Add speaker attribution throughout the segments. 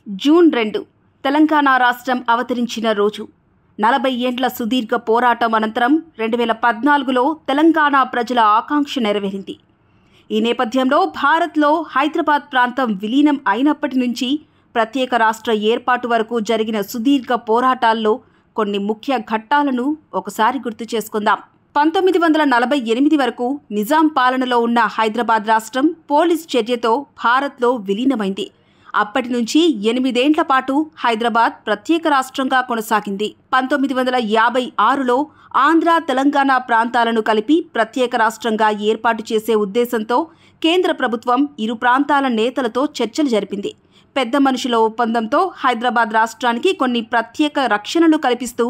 Speaker 1: June 2 Telangana రాష్ట్రం అవతరించిన రోజు. 40 ఏండ్ల సుదీర్ఘ పోరాటం అనంతరం 2014లో తెలంగాణ ప్రజల ఆకాంక్ష నెరవేరింది. ఈ నేపథ్యంలో భారత్లో హైదరాబాద్ ప్రాంతం విలీనం అయినప్పటి నుంచి ప్రత్యేక రాష్ట్ర ఏర్పాటు వరకు జరిగిన సుదీర్ఘ పోరాటాల్లో కొన్ని ముఖ్య ఘట్టాలను ఒకసారి గుర్తు చేసుకుందాం. 1948 వరకు నిజాం పాలనలో ఉన్న హైదరాబాద్ రాష్ట్రం పోలీస్ చర్యతో భారత్లో విలీనమైంది. అప్పటి నుంచి 8 ఏండ్ల పాటు హైదరాబాద్ ప్రత్యేక రాష్ట్రంగా కొనసాగింది. 1956లో ఆంధ్ర, తెలంగాణ ప్రాంతాలను కలిపి ప్రత్యేక రాష్ట్రంగా ఏర్పాటు చేసే ఉద్దేశంతో కేంద్ర ప్రభుత్వం ఇరు ప్రాంతాల నేతలతో చర్చలు జరిపింది. పెద్ద మనుషుల ఒప్పందంతో హైదరాబాద్ రాష్ట్రానికి కొన్ని ప్రత్యేక రక్షణలు కల్పిస్తూ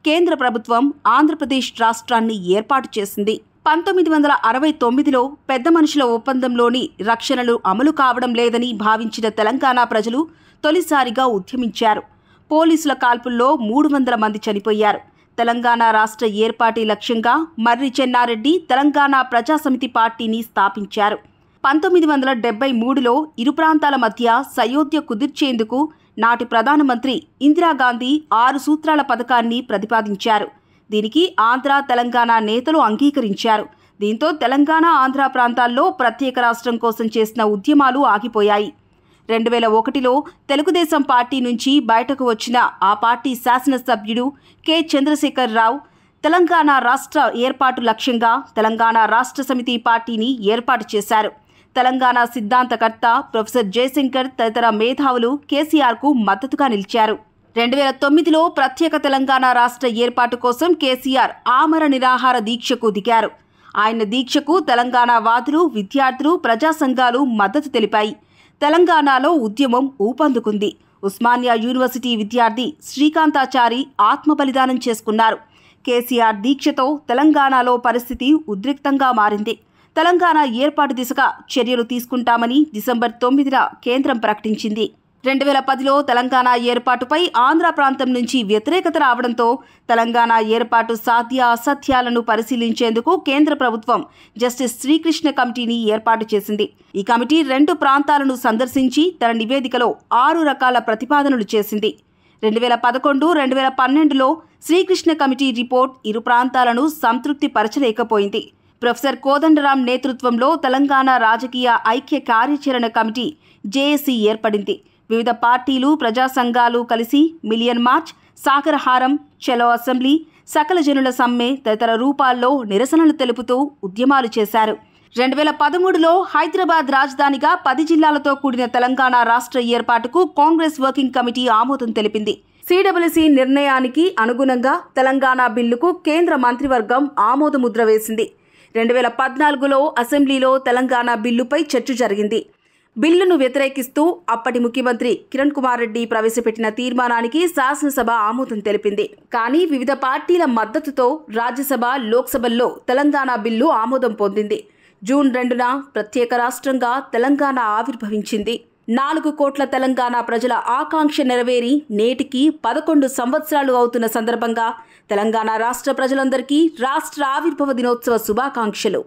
Speaker 1: కేంద్ర ప్రభుత్వం ఆంధ్రప్రదేశ్ రాష్ట్రాన్ని ఏర్పాటు చేసింది. 1969లో పెద్ద మనుషుల ఒప్పందంలోని రక్షణలు అమలు కావడం లేదని భావించిన తెలంగాణ ప్రజలు తొలిసారిగా ఉద్యమించారు. పోలీసుల కాల్పుల్లో 300 మంది చనిపోయారు. తెలంగాణ రాష్ట్ర ఏర్పాటు లక్ష్యంగా మర్రి చెన్నారెడ్డి తెలంగాణ ప్రజాసమితి పార్టీని స్థాపించారు. 1973లో ఇరు ప్రాంతాల మధ్య సయోధ్య కుదిర్చేందుకు నాటి ప్రధానమంత్రి ఇందిరాగాంధీ 6 సూత్రాల పథకాన్ని ప్రతిపాదించారు. దీనికి ఆంధ్ర, తెలంగాణ నేతలు అంగీకరించారు. దీంతో తెలంగాణ, ఆంధ్ర ప్రాంతాల్లో ప్రత్యేక రాష్ట్రం కోసం చేసిన ఉద్యమాలు ఆగిపోయాయి. 2001లో తెలుగుదేశం పార్టీ నుంచి బయటకు వచ్చిన ఆ పార్టీ శాసనసభ్యుడు కె. చంద్రశేఖర్ రావు తెలంగాణ రాష్ట్ర ఏర్పాటు లక్ష్యంగా తెలంగాణ రాష్ట్ర సమితి పార్టీని ఏర్పాటు చేశారు. తెలంగాణ సిద్ధాంతకర్త ప్రొఫెసర్ జయశంకర్ తదితర మేధావులు కేసీఆర్కు మద్దతుగా నిలిచారు. 2009లో ప్రత్యేక తెలంగాణ రాష్ట్ర ఏర్పాటు కోసం కేసీఆర్ ఆమర నిరాహార దీక్షకు దిగారు. ఆయన దీక్షకు తెలంగాణ వాదులు, విద్యార్థులు, ప్రజా సంఘాలు మద్దతు తెలిపాయి. తెలంగాణలో ఉద్యమం ఊపందుకుంది. ఉస్మానియా యూనివర్సిటీ విద్యార్థి శ్రీకాంతాచారి ఆత్మ బలిదానం చేసుకున్నారు. కేసీఆర్ దీక్షతో తెలంగాణలో పరిస్థితి ఉద్రిక్తంగా మారింది. తెలంగాణ ఏర్పాటు దిశగా చర్యలు తీసుకుంటామని డిసెంబర్ 9న కేంద్రం ప్రకటించింది. 2010లో తెలంగాణ ఏర్పాటుపై ఆంధ్ర ప్రాంతం నుంచి వ్యతిరేకత రావడంతో తెలంగాణ ఏర్పాటు సాధ్య అసత్యాలను పరిశీలించేందుకు కేంద్ర ప్రభుత్వం జస్టిస్ శ్రీకృష్ణ కమిటీని ఏర్పాటు చేసింది. ఈ కమిటీ 2 ప్రాంతాలను సందర్శించి తన నివేదికలో 6 రకాల ప్రతిపాదనలు చేసింది. 2011, 2012లో శ్రీకృష్ణ కమిటీ రిపోర్ట్ ఇరు ప్రాంతాలను సంతృప్తి పరచలేకపోయింది. ప్రొఫెసర్ కోదండరాం నేతృత్వంలో తెలంగాణ రాజకీయ ఐక్య కార్యాచరణ కమిటీ జేఏసీ ఏర్పడింది. వివిధ పార్టీలు, ప్రజా సంఘాలు కలిసి మిలియన్ మార్చ్, సాగరహారం, చలో అసెంబ్లీ, సకల జనుల సమ్మె తదితర రూపాల్లో నిరసనలు తెలుపుతూ ఉద్యమాలు చేశారు. 2013లో హైదరాబాద్ రాజధానిగా 10 జిల్లాలతో కూడిన తెలంగాణ రాష్ట్ర ఏర్పాటుకు కాంగ్రెస్ వర్కింగ్ కమిటీ ఆమోదం తెలిపింది. సిడబ్ల్యూసీ నిర్ణయానికి అనుగుణంగా తెలంగాణ బిల్లుకు కేంద్ర మంత్రివర్గం ఆమోదముద్ర వేసింది. 2014లో అసెంబ్లీలో తెలంగాణ బిల్లుపై చర్చ జరిగింది. బిల్లును వ్యతిరేకిస్తూ అప్పటి ముఖ్యమంత్రి కిరణ్ కుమార్ రెడ్డి ప్రవేశపెట్టిన తీర్మానానికి శాసనసభ ఆమోదం తెలిపింది. కానీ వివిధ పార్టీల మద్దతుతో రాజ్యసభ, లోక్సభల్లో తెలంగాణ బిల్లు ఆమోదం పొందింది. జూన్ 2న ప్రత్యేక రాష్ట్రంగా తెలంగాణ ఆవిర్భవించింది. 4 కోట్ల తెలంగాణ ప్రజల ఆకాంక్ష నెరవేరి నేటికి 11 సంవత్సరాలు అవుతున్న సందర్భంగా తెలంగాణ రాష్ట్ర ప్రజలందరికీ రాష్ట్ర ఆవిర్భవ దినోత్సవ శుభాకాంక్షలు.